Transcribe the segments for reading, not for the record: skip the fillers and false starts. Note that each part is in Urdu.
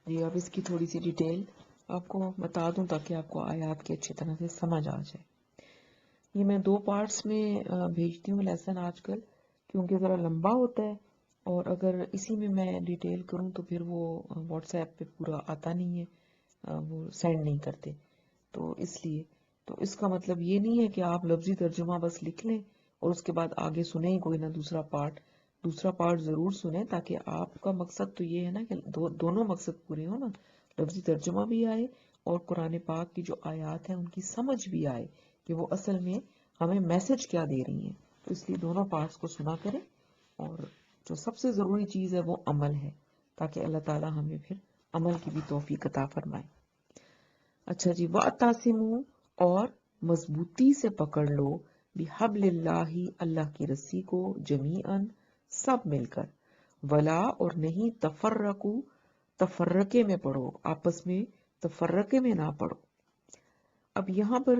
جی اب اس کی تھوڑی سی ڈیٹیل آپ کو بتا دوں تاکہ آپ کو آیات کی اچھی طرح سے سمجھ آ جائے. یہ میں 2 پارٹس میں بھیجتی ہوں لیسن آج کل، کیونکہ ذرا لمبا ہوتا ہے اور اگر اسی میں ڈیٹیل کروں تو پھر وہ واٹس ایپ پہ پورا آتا نہیں ہے، وہ سینڈ نہیں کرتے. تو اس لیے تو اس کا مطلب یہ نہیں ہے کہ آپ لفظی ترجمہ بس لکھ لیں اور اس کے بعد آگے سنیں ہی کوئی نہ دوسرا پارٹ ضرور سنیں، تاکہ آپ کا مقصد تو یہ ہے نا کہ دونوں مقصد پورے ہوں نا، لفظی ترجمہ بھی آئے اور قرآن پاک کی جو آیات ہیں ان کی سمجھ بھی آئے کہ وہ اصل میں ہمیں میسج کیا دے رہی ہیں. تو اس لیے دونوں پارٹس کو سنا کریں، اور جو سب سے ضروری چیز ہے وہ عمل ہے، تاکہ اللہ تعالیٰ ہمیں پھر عمل کی بھی توفیق عطا فرمائے. اچھا جی، وَاعْتَصِمُوا اور مضبوطی سے پکڑ لو بِحَبْلِ اللَّهِ اللہ کی رسی کو، جمیعاً سب مل کر، ولا اور نہیں تفرقے میں پڑھو، آپس میں تفرقے میں نہ پڑھو. اب یہاں پر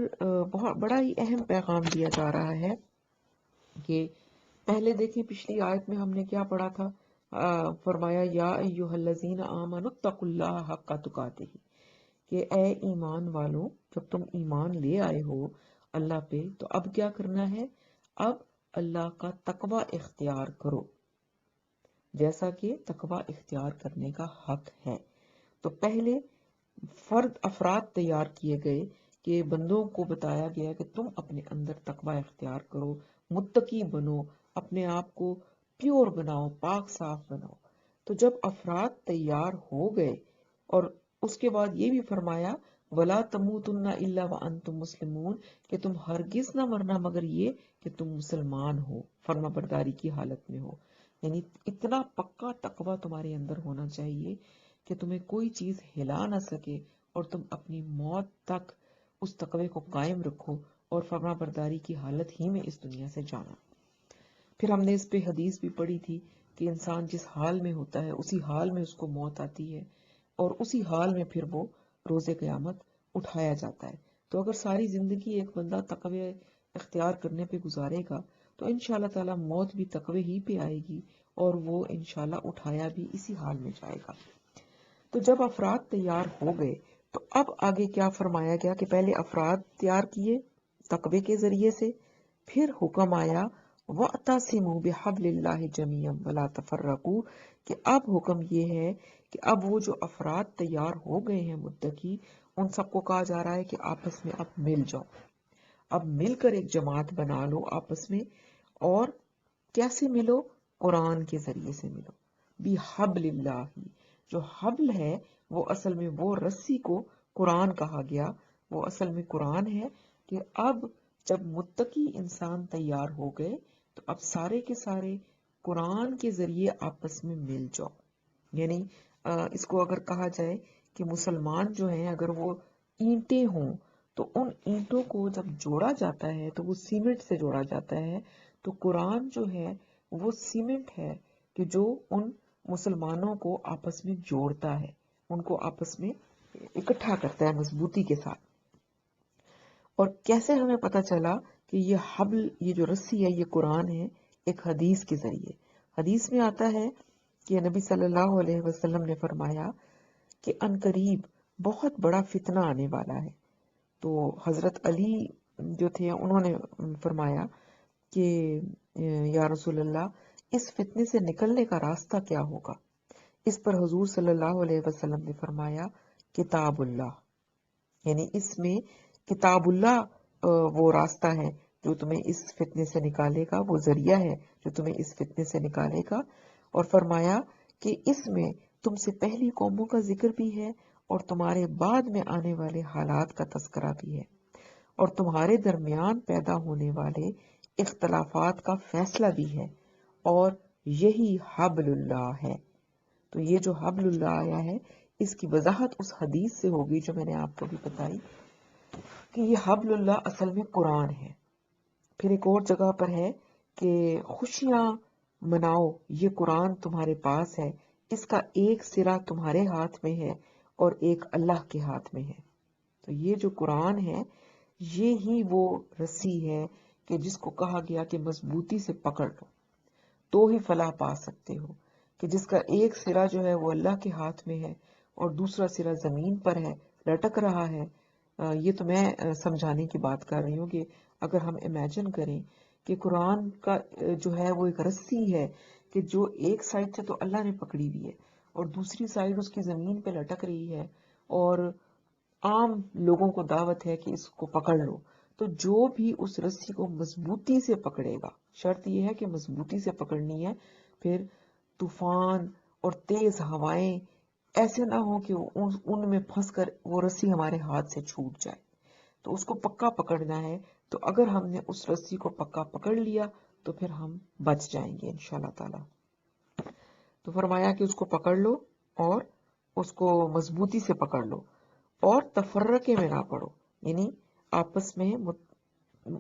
بہت بڑا ہی اہم پیغام دیا جا رہا ہے کہ پہلے دیکھیں پچھلی آیت میں ہم نے کیا پڑھا تھا، فرمایا یا ایھا الذین آمنوا اتقوا اللہ حق تقاتہ، کہ اے ایمان والو جب تم ایمان لے آئے ہو اللہ پہ تو اب کیا کرنا ہے، اب اللہ کا تقوی اختیار کرو جیسا کہ تقوی اختیار کرنے کا حق ہے. تو پہلے افراد تیار کیے گئے کہ بندوں کو بتایا گیا کہ تم اپنے اندر تقوی اختیار کرو، متقی بنو، اپنے آپ کو پیور بناؤ، پاک صاف بناؤ. تو جب افراد تیار ہو گئے اور اس کے بعد یہ بھی فرمایا وَلَا تَمُوتُنَّ إِلَّا وَأَنْتُمْ مُسْلِمُونَ، کہ تم ہرگز نہ مرنا مگر یہ کہ تم مسلمان ہو، فرما برداری کی حالت میں ہو. یعنی اتنا پکا تقوی تمہارے اندر ہونا چاہیے کہ تمہیں کوئی چیز ہلا نہ سکے اور تم اپنی موت تک اس تقوی کو قائم رکھو اور فرما برداری کی حالت ہی میں اس دنیا سے جانا. پھر ہم نے اس پہ حدیث بھی پڑھی تھی کہ انسان جس حال میں ہوتا ہے اسی حال میں اس کو موت آتی ہے اور اسی حال میں پھر وہ روز قیامت اٹھایا جاتا ہے. تو اگر ساری زندگی ایک بندہ تقوی اختیار کرنے پہ گزارے گا تو انشاءاللہ تعالی موت بھی تقوی ہی پہ آئے گی اور وہ انشاءاللہ اٹھایا بھی اسی حال میں جائے گا. تو جب افراد تیار ہو گئے تو اب آگے کیا فرمایا گیا کہ پہلے افراد تیار کیے تقوی کے ذریعے سے، پھر حکم آیا وَاعْتَصِمُوا بِحَبْلِ اللَّهِ جَمِيعًا وَلَا تَفَرَّقُوا، کہ اب حکم یہ ہے کہ اب وہ جو افراد تیار ہو گئے ہیں متقی، ان سب کو کہا جا رہا ہے کہ آپس میں اب مل جاؤ، اب مل کر ایک جماعت بنا لو آپس میں. اور کیسے ملو؟ قرآن کے ذریعے سے ملو. بِحَبْلِ اللَّهِ، جو حبل ہے وہ اصل میں وہ رسی کو قرآن کہا گیا، وہ اصل میں قرآن ہے. کہ اب جب متقی انسان تیار ہو گئے تو اب سارے کے سارے قرآن کے ذریعے آپس میں مل جاؤ. یعنی اس کو اگر کہا جائے کہ مسلمان جو ہیں اگر وہ اینٹیں ہوں تو ان اینٹوں کو جب جوڑا جاتا ہے تو وہ سیمنٹ سے جوڑا جاتا ہے، تو قرآن جو ہے وہ سیمنٹ ہے کہ جو ان مسلمانوں کو آپس میں جوڑتا ہے، ان کو آپس میں اکٹھا کرتا ہے مضبوطی کے ساتھ. اور کیسے ہمیں پتہ چلا کہ یہ حبل، یہ جو رسی ہے یہ قرآن ہے؟ ایک حدیث کے ذریعے. حدیث میں آتا ہے کہ نبی صلی اللہ علیہ وسلم نے فرمایا کہ عنقریب بہت بڑا فتنہ آنے والا ہے. تو حضرت علی جو تھے انہوں نے فرمایا کہ یا رسول اللہ اس فتنے سے نکلنے کا راستہ کیا ہوگا؟ اس پر حضور صلی اللہ علیہ وسلم نے فرمایا کتاب اللہ، یعنی اس میں کتاب اللہ وہ راستہ ہے جو تمہیں اس فتنے سے نکالے گا، وہ ذریعہ ہے جو تمہیں اس فتنے سے نکالے گا. اور فرمایا کہ اس میں تم سے پہلی قوموں کا ذکر بھی ہے اور تمہارے بعد میں آنے والے حالات کا تذکرہ بھی ہے اور تمہارے درمیان پیدا ہونے والے اختلافات کا فیصلہ بھی ہے، اور یہی حبل اللہ ہے. تو یہ جو حبل اللہ آیا ہے اس کی وضاحت اس حدیث سے ہوگی جو میں نے آپ کو بھی بتائی کہ یہ حبل اللہ اصل میں قرآن ہے. پھر ایک اور جگہ پر ہے کہ خوشیاں مناؤ، یہ قرآن تمہارے پاس ہے، اس کا ایک سرا تمہارے ہاتھ میں ہے اور ایک اللہ کے ہاتھ میں ہے. تو یہ جو قرآن ہے یہ ہی وہ رسی ہے کہ جس کو کہا گیا کہ مضبوطی سے پکڑ لو تو ہی فلاح پا سکتے ہو، کہ جس کا ایک سرا جو ہے وہ اللہ کے ہاتھ میں ہے اور دوسرا سرا زمین پر ہے، لٹک رہا ہے. یہ تو میں سمجھانے کی بات کر رہی ہوں کہ اگر ہم امیجن کریں کہ قرآن کا جو ہے وہ ایک رسی ہے کہ جو ایک سائڈ سے تو اللہ نے پکڑی ہوئی ہے اور دوسری سائڈ اس کی زمین پہ لٹک رہی ہے، اور عام لوگوں کو دعوت ہے کہ اس کو پکڑ لو، تو جو بھی اس رسی کو مضبوطی سے پکڑے گا، شرط یہ ہے کہ مضبوطی سے پکڑنی ہے، پھر طوفان اور تیز ہوائیں ایسے نہ ہو کہ ان میں پھنس کر وہ رسی ہمارے ہاتھ سے چھوٹ جائے. تو اس کو پکا پکڑنا ہے. تو اگر ہم نے اس رسی کو پکا پکڑ لیا تو پھر ہم بچ جائیں گے انشاءاللہ تعالی. تو فرمایا کہ اس کو پکڑ لو اور اس کو مضبوطی سے پکڑ لو اور تفرقے میں نہ پڑو، یعنی آپس میں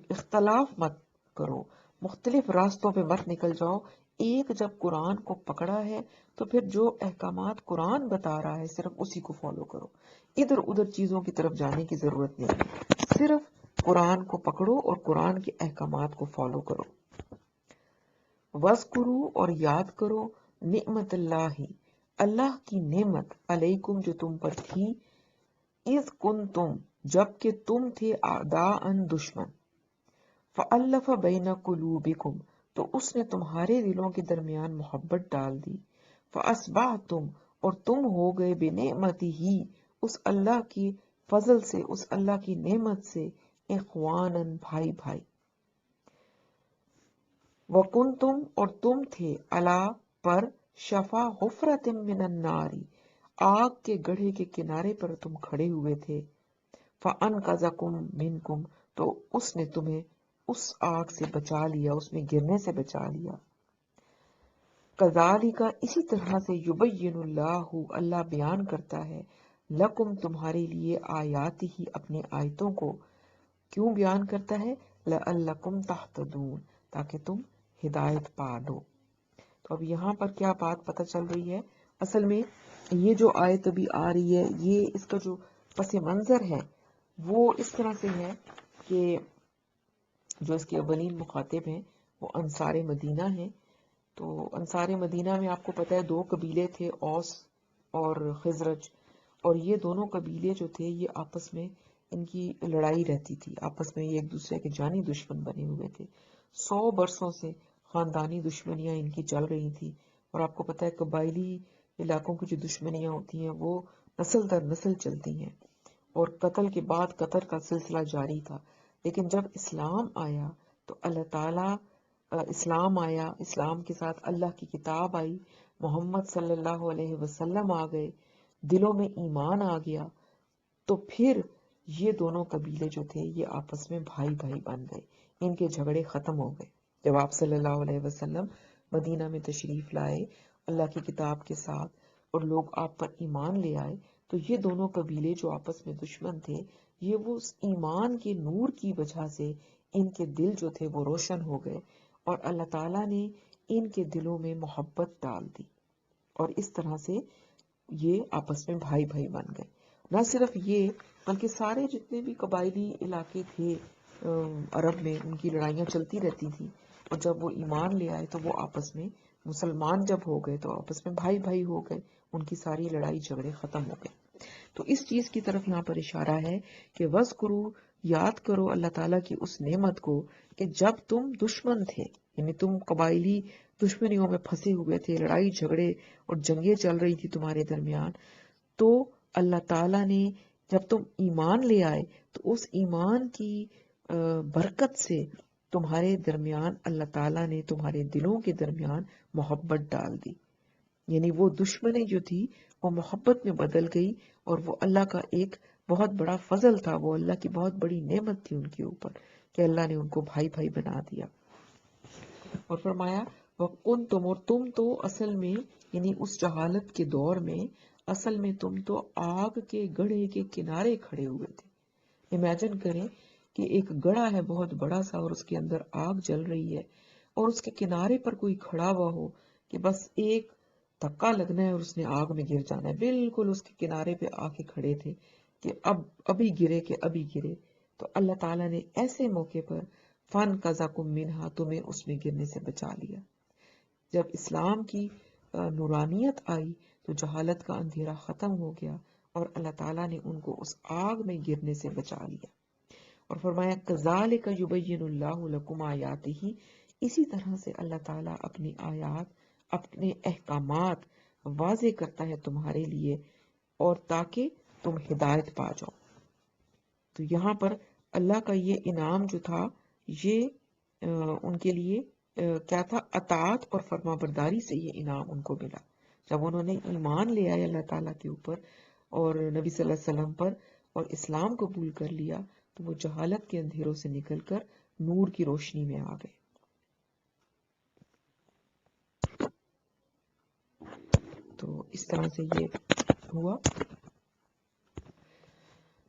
اختلاف مت کرو، مختلف راستوں پہ مت نکل جاؤ. ایک جب قرآن کو پکڑا ہے تو پھر جو احکامات قرآن بتا رہا ہے صرف اسی کو فالو کرو، ادھر ادھر چیزوں کی طرف جانے کی ضرورت نہیں ہے، صرف قرآن کو پکڑو اور قرآن کے احکامات کو فالو کرو. وَاذْكُرُوا اور یاد کرو نعمت اللہ، اللہ کی نعمت، علیکم جو تم پر تھی، اذ کنتم جب کہ تم تھے اعداء دشمن، فَأَلَّفَ بَيْنَ قُلُوبِكُمْ تو اس نے تمہارے دلوں کے درمیان محبت ڈال دی، فَأَصْبَحْتُمْ اور تم ہو گئے بِنِعْمَتِهِ اس اللہ کی فضل سے، اس اللہ کی نعمت سے، اخواناً بھائی بھائی. وَكُنْتُمْ اور تم تھے علا پر شفا حفرت من النار آگ کے گڑھے کے کنارے پر تم کھڑے ہوئے تھے، فَأَنْقَذَكُمْ مِنْكُمْ تو اس نے تمہیں اس آگ سے بچا لیا، اس میں گرنے سے بچا لیا. کذالک اسی طرح سے یبین اللہ اللہ بیان کرتا ہے لکم تمہارے لیے آیاتی ہی اپنے آیتوں کو. کیوں بیان کرتا ہے؟ لعلکم تہتدون تاکہ تم ہدایت پا لو. تو اب یہاں پر کیا بات پتہ چل رہی ہے؟ اصل میں یہ جو آیت ابھی آ رہی ہے، یہ اس کا جو پس منظر ہے وہ اس طرح سے ہے کہ جو اس کے اولین مخاطب ہیں وہ انصار مدینہ ہیں. تو انصار مدینہ میں آپ کو پتہ ہے دو قبیلے تھے، اوس اور خزرج، اور یہ دونوں قبیلے جو تھے یہ آپس میں ان کی لڑائی رہتی تھی، آپس میں یہ ایک دوسرے کے جانی دشمن بنے ہوئے تھے. 100 برسوں سے خاندانی دشمنیاں ان کی چل رہی تھی. اور آپ کو پتہ ہے قبائلی علاقوں کی جو دشمنیاں ہوتی ہیں وہ نسل در نسل چلتی ہیں، اور قتل کے بعد قتل کا سلسلہ جاری تھا. لیکن جب اسلام آیا تو اللہ تعالیٰ اسلام آیا، اسلام کے ساتھ اللہ کی کتاب آئی، محمد صلی اللہ علیہ وسلم آ گئے، دلوں میں ایمان آ گیا، تو پھر یہ دونوں قبیلے جو تھے یہ آپس میں بھائی بھائی بن گئے، ان کے جھگڑے ختم ہو گئے. جب آپ صلی اللہ علیہ وسلم مدینہ میں تشریف لائے اللہ کی کتاب کے ساتھ اور لوگ آپ پر ایمان لے آئے، تو یہ دونوں قبیلے جو آپس میں دشمن تھے یہ وہ ایمان کے نور کی وجہ سے ان کے دل جو تھے وہ روشن ہو گئے، اور اللہ تعالیٰ نے ان کے دلوں میں محبت ڈال دی، اور اس طرح سے یہ آپس میں بھائی بھائی بن گئے. نہ صرف یہ بلکہ سارے جتنے بھی قبائلی علاقے تھے عرب میں ان کی لڑائیاں چلتی رہتی تھی، اور جب وہ ایمان لے آئے تو وہ آپس میں مسلمان جب ہو گئے تو آپس میں بھائی بھائی ہو گئے، ان کی ساری لڑائی جھگڑے ختم ہو گئے. تو اس چیز کی طرف یہاں پر اشارہ ہے کہ وَاذْکُرُوا یاد کرو اللہ تعالیٰ کی اس نعمت کو کہ جب تم دشمن تھے، یعنی تم قبائلی دشمنیوں میں پھنسے ہوئے تھے، لڑائی جھگڑے اور جنگیں چل رہی تھی تمہارے درمیان، تو اللہ تعالیٰ نے جب تم ایمان لے آئے تو اس ایمان کی برکت سے تمہارے درمیان اللہ تعالیٰ نے تمہارے دلوں کے درمیان محبت ڈال دی. یعنی وہ دشمنی جو تھی وہ محبت میں بدل گئی، اور وہ اللہ کا ایک بہت بڑا فضل تھا، وہ اللہ کی بہت بڑی نعمت تھی ان کے اوپر کہ اللہ نے ان کو بھائی بھائی بنا دیا. اور فرمایا وَكُنْتُمْ اور تم تو اصل میں یعنی اس جہالت کے دور میں اصل میں تم تو آگ کے گڑھے کے کنارے کھڑے ہوئے تھے. امیجن کریں کہ ایک گڑھا ہے بہت بڑا سا اور اس کے اندر آگ جل رہی ہے، اور اس کے کنارے پر کوئی کھڑا ہوا ہو کہ بس ایک دھکا لگنا ہے اور اس نے آگ میں گر جانا ہے. بالکل اس کے کنارے پہ آ کے کھڑے تھے کہ ابھی گرے کہ ابھی گرے. تو اللہ تعالیٰ نے ایسے موقع پر فَانْقَذَكُم مِّنْهَا تمہیں اس میں گرنے سے بچا لیا. جب اسلام کی نورانیت آئی تو جہالت کا اندھیرا ختم ہو گیا اور اللہ تعالیٰ نے ان کو اس آگ میں گرنے سے بچا لیا۔ اور فرمایا کذالک یبین اللہ لکم آیاتہ، اسی طرح سے اللہ تعالیٰ اپنی آیات، اپنے احکامات واضح کرتا ہے تمہارے لیے، اور تاکہ تم ہدایت پا جاؤ۔ تو یہاں پر اللہ کا یہ انعام جو تھا، یہ ان کے لیے کیا تھا؟ اطاعت اور فرما برداری سے یہ انعام ان کو ملا۔ جب انہوں نے ایمان لے آئے اللہ تعالیٰ کے اوپر اور نبی صلی اللہ علیہ وسلم پر، اور اسلام قبول کر لیا، تو وہ جہالت کے اندھیروں سے نکل کر نور کی روشنی میں آ گئے۔ تو اس طرح سے یہ ہوا۔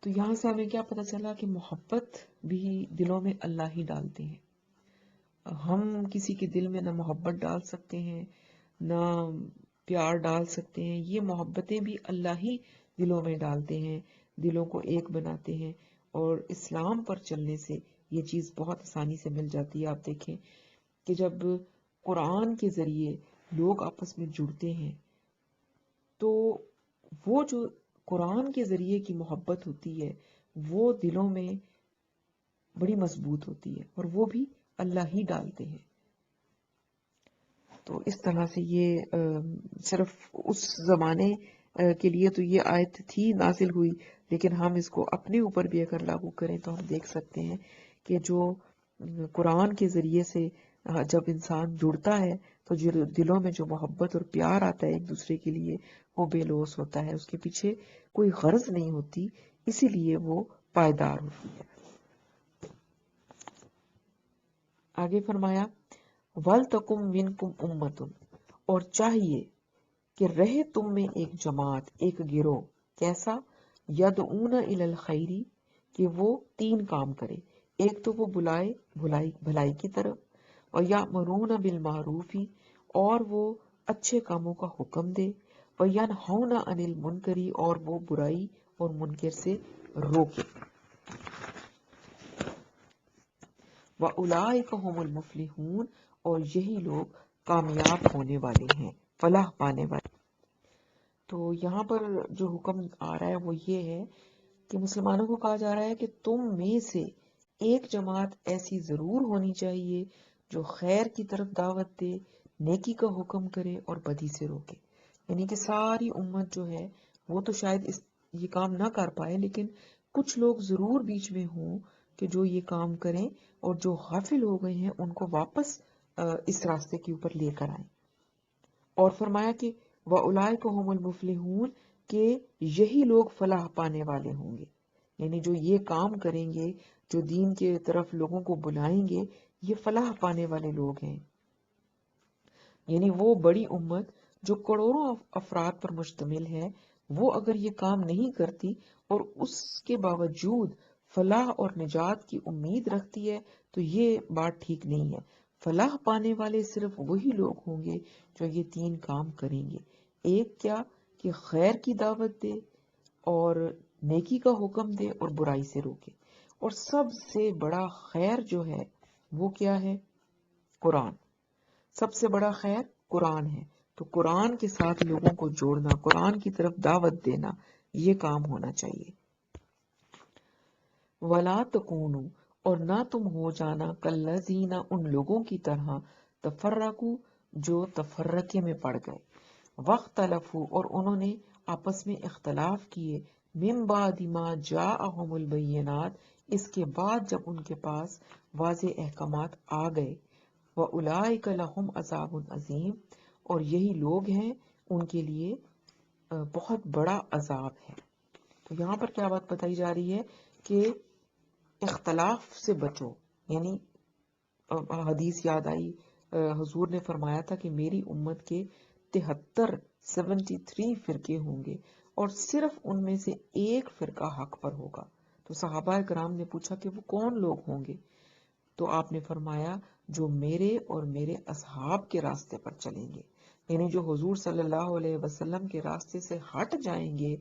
تو یہاں سے ہمیں کیا پتہ چلا کہ محبت بھی دلوں میں اللہ ہی ڈالتے ہیں۔ ہم کسی کے دل میں نہ محبت ڈال سکتے ہیں، نہ پیار ڈال سکتے ہیں، یہ محبتیں بھی اللہ ہی دلوں میں ڈالتے ہیں، دلوں کو ایک بناتے ہیں، اور اسلام پر چلنے سے یہ چیز بہت آسانی سے مل جاتی ہے۔ آپ دیکھیں کہ جب قرآن کے ذریعے لوگ آپس میں جڑتے ہیں تو وہ جو قرآن کے ذریعے کی محبت ہوتی ہے وہ دلوں میں بڑی مضبوط ہوتی ہے، اور وہ بھی اللہ ہی ڈالتے ہیں۔ تو اس طرح سے یہ صرف اس زمانے کے لیے تو یہ آیت تھی، نازل ہوئی، لیکن ہم اس کو اپنے اوپر بھی اگر لاگو کریں تو ہم دیکھ سکتے ہیں کہ جو قرآن کے ذریعے سے جب انسان جڑتا ہے تو جو دلوں میں جو محبت اور پیار آتا ہے ایک دوسرے کے لیے، وہ بے لوث ہوتا ہے، اس کے پیچھے کوئی غرض نہیں ہوتی، اسی لیے وہ پائیدار ہوتی ہے۔ آگے فرمایا وَلْتَكُمْ مِنْكُمْ أُمَّةٌ، اور چاہیے کہ رہے تم میں ایک جماعت، ایک گروہ، کیسا؟ یدعون الی الخیر، کہ وہ 3 کام کرے، ایک تو وہ بلائے بھلائی کی طرف، وَیَأْمُرُونَ بِالْمَعْرُوفِ، اور وہ اچھے کاموں کا حکم دے، وَیَنْہَوْنَ عَنِ الْمُنْکَرِ، اور وہ برائی اور منکر سے روکے، وَأُولَئِکَ هُمُ الْمُفْلِحُونَ، اور یہی لوگ کامیاب ہونے والے ہیں، فلاح پانے والے۔ تو یہاں پر جو حکم آ رہا ہے وہ یہ ہے کہ مسلمانوں کو کہا جا رہا ہے کہ تم میں سے ایک جماعت ایسی ضرور ہونی چاہیے جو خیر کی طرف دعوت دے، نیکی کا حکم کرے اور بدی سے روکے۔ یعنی کہ ساری امت جو ہے وہ تو شاید یہ کام نہ کر پائے، لیکن کچھ لوگ ضرور بیچ میں ہوں کہ جو یہ کام کریں، اور جو غافل ہو گئے ہیں ان کو واپس اس راستے کے اوپر لے کر آئیں۔ اور فرمایا کہ وَأُولَئِکَ هُمُ الْمُفْلِحُونَ، کہ یہی لوگ فلاح پانے والے ہوں گے۔ یعنی جو یہ کام کریں گے، جو دین کے طرف لوگوں کو بلائیں گے، یہ فلاح پانے والے لوگ ہیں۔ یعنی وہ بڑی امت جو کروڑوں افراد پر مشتمل ہے، وہ اگر یہ کام نہیں کرتی اور اس کے باوجود فلاح اور نجات کی امید رکھتی ہے تو یہ بات ٹھیک نہیں ہے۔ فلاح پانے والے صرف وہی لوگ ہوں گے جو یہ 3 کام کریں گے۔ ایک کیا؟ کہ خیر کی دعوت دے اور نیکی کا حکم دے اور برائی سے روکے۔ اور سب سے بڑا خیر جو ہے وہ کیا ہے؟ قرآن۔ سب سے بڑا خیر قرآن ہے۔ تو قرآن کے ساتھ لوگوں کو جوڑنا، قرآن کی طرف دعوت دینا، یہ کام ہونا چاہیے۔ وَلَا تَكُونُوا، اور نہ تم ہو جانا کالذین، ان لوگوں کی طرح، تفرقوا، جو تفرقے میں پڑ گئے، واختلفوا، اور انہوں نے آپس میں اختلاف کیے، من بعد ما جاءہم البینات، اس کے بعد جب ان کے پاس واضح احکامات آ گئے، وَأُولَئِکَ لَهُمْ عَذَابٌ عَظِیمٌ، اور یہی لوگ ہیں ان کے لیے بہت بڑا عذاب ہے۔ تو یہاں پر کیا بات بتائی جا رہی ہے کہ اختلاف سے بچو۔ یعنی حدیث یاد آئی، حضور نے فرمایا تھا کہ میری امت کے 73 فرقے ہوں گے اور صرف ان میں سے ایک فرقہ حق پر ہوگا۔ تو صحابہ کرام نے پوچھا کہ وہ کون لوگ ہوں گے؟ تو آپ نے فرمایا جو میرے اور میرے اصحاب کے راستے پر چلیں گے، یعنی جو حضور صلی اللہ علیہ وسلم کے راستے سے ہٹ جائیں گے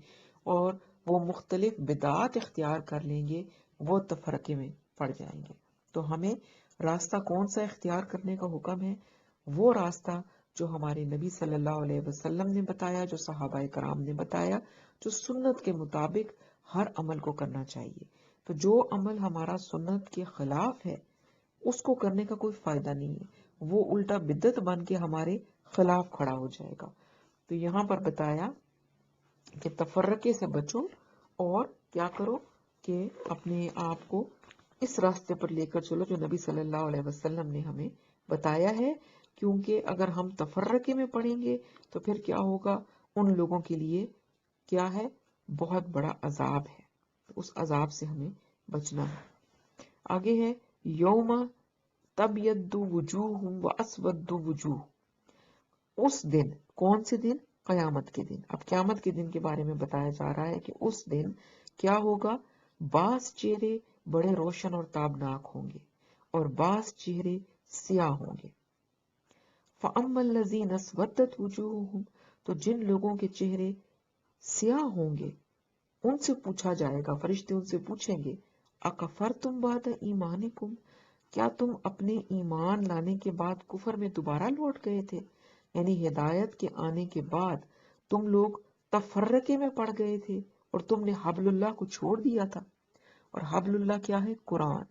اور وہ مختلف بدعات اختیار کر لیں گے، وہ تفرقے میں پڑ جائیں گے۔ تو ہمیں راستہ کون سا اختیار کرنے کا حکم ہے؟ وہ راستہ جو ہمارے نبی صلی اللہ علیہ وسلم نے بتایا، جو صحابہ کرام نے بتایا، جو سنت کے مطابق ہر عمل کو کرنا چاہیے. تو جو عمل ہمارا سنت کے خلاف ہے اس کو کرنے کا کوئی فائدہ نہیں ہے، وہ الٹا بدعت بن کے ہمارے خلاف کھڑا ہو جائے گا. تو یہاں پر بتایا کہ تفرقے سے بچو اور کیا کرو کہ اپنے آپ کو اس راستے پر لے کر چلو جو نبی صلی اللہ علیہ وسلم نے ہمیں بتایا ہے. کیونکہ اگر ہم تفرقے میں پڑیں گے تو پھر کیا ہوگا، ان لوگوں کے لیے کیا ہے، بہت بڑا عذاب ہے. اس عذاب سے ہمیں بچنا ہے. آگے ہے یوم تبیض وجوہ واسود وجوہ. اس دن، کون سے دن؟ قیامت کے دن. اب قیامت کے دن کے بارے میں بتایا جا رہا ہے کہ اس دن کیا ہوگا، بعض چہرے بڑے روشن اور تابناک ہوں گے اور بعض چہرے سیاہ ہوں گے. فَأَمَّا الَّذِينَ اسْوَدَّتْ وُجُوهُهُمْ، تو جن لوگوں کے چہرے سیاہ ہوں گے ان سے پوچھا جائے گا، فرشتے ان سے پوچھیں گے، اَكَفَرْتُمْ بَعْدَ ایمانکم، کیا تم اپنے ایمان لانے کے بعد کفر میں دوبارہ لوٹ گئے تھے؟ یعنی ہدایت کے آنے کے بعد تم لوگ تفرقے میں پڑ گئے تھے اور تم نے حبل اللہ کو چھوڑ دیا تھا. اور حبل اللہ کیا ہے؟ قرآن.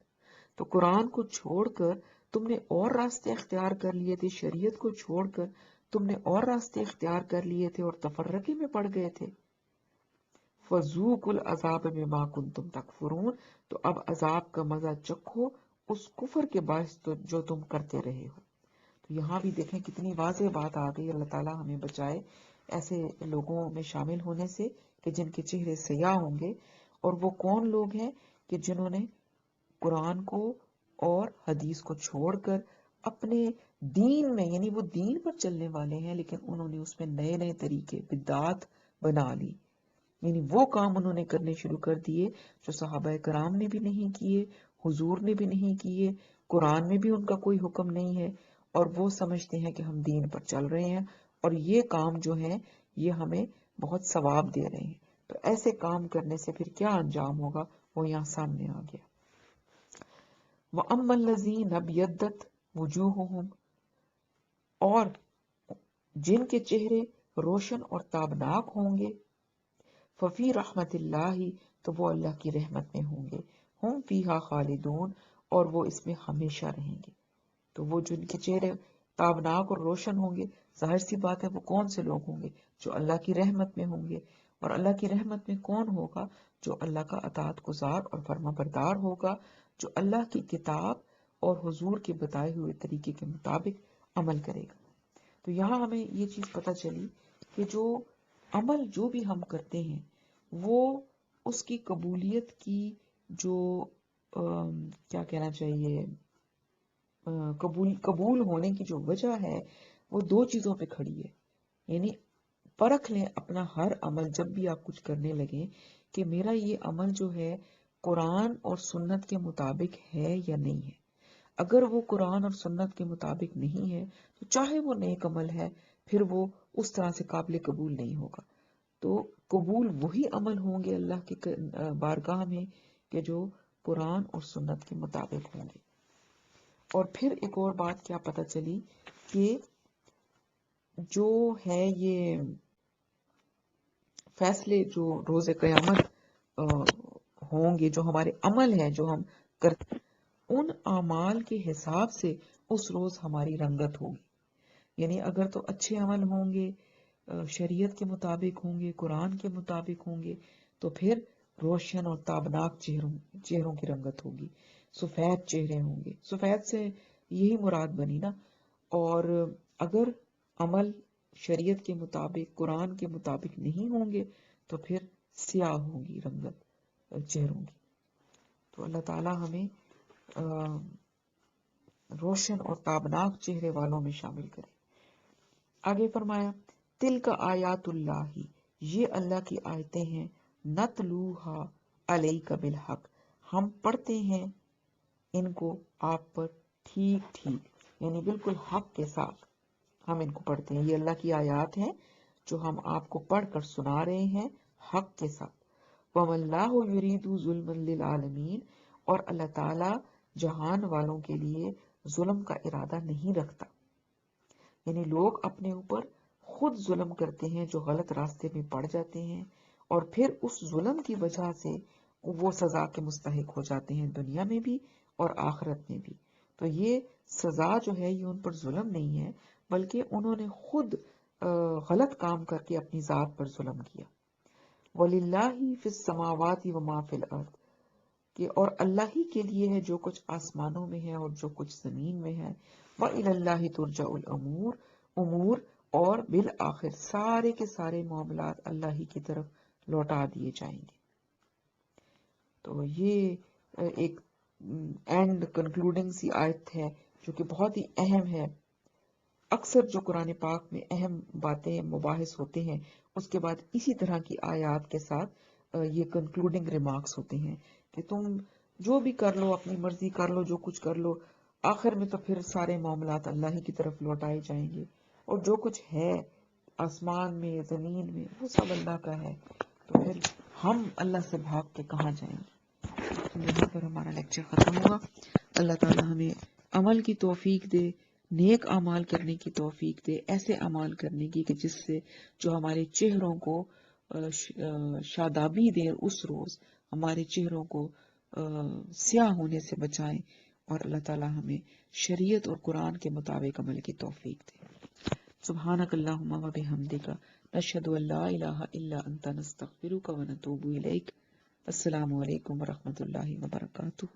تو قرآن کو چھوڑ کر تم نے اور راستے اختیار کر لیے تھے، شریعت کو چھوڑ کر تم نے اور راستے اختیار کر لیے تھے اور تفرقے میں پڑ گئے تھے. فَذُوقُوا الْعَذَابَ بِمَا كُنتُمْ تَكْفُرُونَ، تو اب عذاب کا مزہ چکھو اس کفر کے باعث جو تم کرتے رہے ہو. تو یہاں بھی دیکھیں کتنی واضح بات آ گئی. اللہ تعالیٰ ہمیں بچائے ایسے لوگوں میں شامل ہونے سے کہ جن کے چہرے سیاہ ہوں گے. اور وہ کون لوگ ہیں کہ جنہوں نے قرآن کو اور حدیث کو چھوڑ کر اپنے دین میں، یعنی وہ دین پر چلنے والے ہیں لیکن انہوں نے اس میں نئے نئے طریقے، بدعات بنا لی. یعنی وہ کام انہوں نے کرنے شروع کر دیے جو صحابہ کرام نے بھی نہیں کیے، حضور نے بھی نہیں کیے، قرآن میں بھی ان کا کوئی حکم نہیں ہے، اور وہ سمجھتے ہیں کہ ہم دین پر چل رہے ہیں اور یہ کام جو ہے یہ ہمیں بہت ثواب دے رہے ہیں. تو ایسے کام کرنے سے پھر کیا انجام ہوگا وہ یہاں سامنے آ گیا. وَأَمَّا الَّذِينَ ابْيَضَّتْ وُجُوهُهُمْ، اور جن کے چہرے روشن اور تابناک ہوں گے، ففی رحمت اللہ، تو وہ اللہ کی رحمت میں ہوں گے. ہم فیہا خالدون، اور وہ اس میں ہمیشہ رہیں گے. تو وہ جن کے چہرے تابناک اور روشن ہوں گے، ظاہر سی بات ہے وہ کون سے لوگ ہوں گے؟ جو اللہ کی رحمت میں ہوں گے. اور اللہ کی رحمت میں کون ہوگا؟ جو اللہ کا اطاعت گزار اور فرما بردار ہوگا، جو اللہ کی کتاب اور حضور کے بتائے ہوئے طریقے کے مطابق عمل کرے گا. تو یہاں ہمیں یہ چیز پتہ چلی کہ جو عمل جو بھی ہم کرتے ہیں وہ اس کی قبولیت کی جو کیا کہنا چاہیے، قبول ہونے کی جو وجہ ہے وہ دو چیزوں پہ کھڑی ہے. یعنی پرکھ لیں اپنا ہر عمل جب بھی آپ کچھ کرنے لگیں کہ میرا یہ عمل جو ہے قرآن اور سنت کے مطابق ہے یا نہیں ہے. اگر وہ قرآن اور سنت کے مطابق نہیں ہے تو چاہے وہ نیک عمل ہے پھر وہ اس طرح سے قابل قبول نہیں ہوگا. تو قبول وہی عمل ہوں گے اللہ کے بارگاہ میں کہ جو قرآن اور سنت کے مطابق ہوں گے. اور پھر ایک اور بات کیا پتہ چلی کہ جو ہے یہ فیصلے جو روز قیامت ہوں گے، جو ہمارے عمل ہیں جو ہم کرتے ہیں، ان اعمال کے حساب سے اس روز ہماری رنگت ہوگی. یعنی اگر تو اچھے عمل ہوں گے، شریعت کے مطابق ہوں گے، قرآن کے مطابق ہوں گے، تو پھر روشن اور تابناک چہروں کی رنگت ہوگی، سفید چہرے ہوں گے. سفید سے یہی مراد بنی نا. اور اگر عمل شریعت کے مطابق، قرآن کے مطابق نہیں ہوں گے تو پھر سیاہ ہوگی رنگت چہروں کی. تو اللہ تعالی ہمیں روشن اور تابناک چہرے والوں میں شامل کرے. آگے فرمایا تلک آیات اللہ، یہ اللہ کی آیتیں ہیں، نتلوہا علیک بالحق، ہم پڑھتے ہیں ان کو آپ پر ٹھیک ٹھیک، یعنی بالکل حق کے ساتھ ہم ان کو پڑھتے ہیں. یہ اللہ کی آیات ہیں جو ہم آپ کو پڑھ کر سنا رہے ہیں حق کے ساتھ. وَمَا اللَّهُ يُرِيدُ ظُلْمًا لِلْعَالَمِينَ، اور اللہ تعالی جہان والوں کے لیے ظلم کا ارادہ نہیں رکھتا. یعنی لوگ اپنے اوپر خود ظلم کرتے ہیں جو غلط راستے میں پڑ جاتے ہیں، اور پھر اس ظلم کی وجہ سے وہ سزا کے مستحق ہو جاتے ہیں دنیا میں بھی اور آخرت میں بھی۔ تو یہ سزا جو ہے یہ ان پر ظلم نہیں ہے، بلکہ انہوں نے خود غلط کام کر کے اپنی ذات پر ظلم کیا۔ وَلِلَّهِ فِي السَّمَاوَاتِ وَمَا فِي الْأَرْضِ، کہ اور اللہ ہی کے لیے ہے جو کچھ آسمانوں میں ہے اور جو کچھ زمین میں ہے۔ وَإِلَى اللَّهِ تُرْجَعُ الْأُمُورُ، امور اور بالآخر سارے کے سارے معاملات اللہ ہی کی طرف لوٹا دیے جائیں گے۔ تو یہ ایک اینڈ کنکلوڈنگ سی آیت ہے جو کہ بہت ہی اہم ہے۔ اکثر جو قرآن پاک میں اہم باتیں مباحث ہوتے ہیں اس کے بعد اسی طرح کی آیات کے ساتھ یہ کنکلوڈنگ ریمارکس ہوتے ہیں کہ تم جو بھی کر لو، اپنی مرضی کر لو، جو کچھ کر لو، آخر میں تو پھر سارے معاملات اللہ ہی کی طرف لوٹائے جائیں گے، اور جو کچھ ہے آسمان میں زمین میں وہ سب اللہ کا ہے، تو پھر ہم اللہ سے بھاگ کے کہاں جائیں گے۔ تو یہاں پر ہمارا لیکچر ختم ہوا۔ اللہ تعالی ہمیں عمل کی توفیق دے، نیک اعمال کرنے کی توفیق دے، ایسے اعمال کرنے کی کہ جس سے جو ہمارے چہروں کو شادابی دے، اس روز ہمارے چہروں کو سیاہ ہونے سے بچائیں، اور اللہ تعالی ہمیں شریعت اور قرآن کے مطابق عمل کی توفیق دے۔ سبحانک اللہم و بحمدک، نشہد ان لا الہ الا انت، نستغفرک و نتوب الیک۔ السلام علیکم ورحمۃ اللہ وبرکاتہ۔